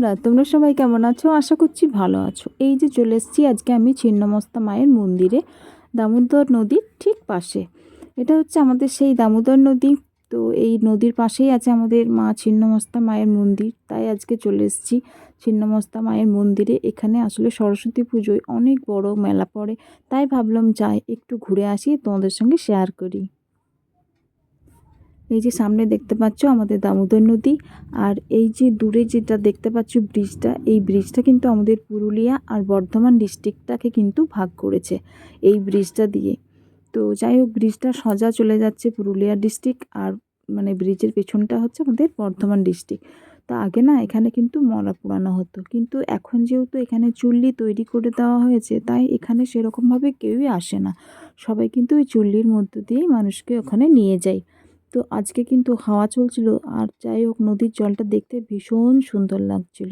বন্ধুরা, তোমরা সবাই কেমন আছো? আশা করছি ভালো আছো। এই যে চলে এসেছি আজকে আমি ছিন্নমস্তা মায়ের মন্দিরে, দামোদর নদীর ঠিক পাশে। এটা হচ্ছে আমাদের সেই দামোদর নদী। তো এই নদীর পাশেই আছে আমাদের মা ছিন্নমস্তা মায়ের মন্দির। তাই আজকে চলে এসেছি ছিন্নমস্তা মায়ের মন্দিরে। এখানে আসলে সরস্বতী পুজোয় অনেক বড় মেলা পড়ে, তাই ভাবলাম যাই একটু ঘুরে আসি, তোমাদের সঙ্গে শেয়ার করি। এই যে সামনে দেখতে পাচ্ছ আমাদের দামোদর নদী, আর এই যে দূরে যেটা দেখতে পাচ্ছ ব্রিজটা, এই ব্রিজটা কিন্তু আমাদের পুরুলিয়া আর বর্ধমান ডিস্ট্রিক্টটাকে কিন্তু ভাগ করেছে এই ব্রিজটা দিয়ে। তো যাই হোক, ব্রিজটা সোজা চলে যাচ্ছে পুরুলিয়া ডিস্ট্রিক্ট, আর মানে ব্রিজের পেছনটা হচ্ছে আমাদের বর্ধমান ডিস্ট্রিক্ট। তা আগে না এখানে কিন্তু মরা পোড়ানো হতো, কিন্তু এখন যেহেতু এখানে চুল্লি তৈরি করে দেওয়া হয়েছে, তাই এখানে সেরকমভাবে কেউই আসে না। সবাই কিন্তু ওই চুল্লির মধ্য দিয়েই মানুষকে ওখানে নিয়ে যায়। তো আজকে কিন্তু হাওয়া চলছিল, আর যাই হোক নদীর জলটা দেখতে ভীষণ সুন্দর লাগছিল।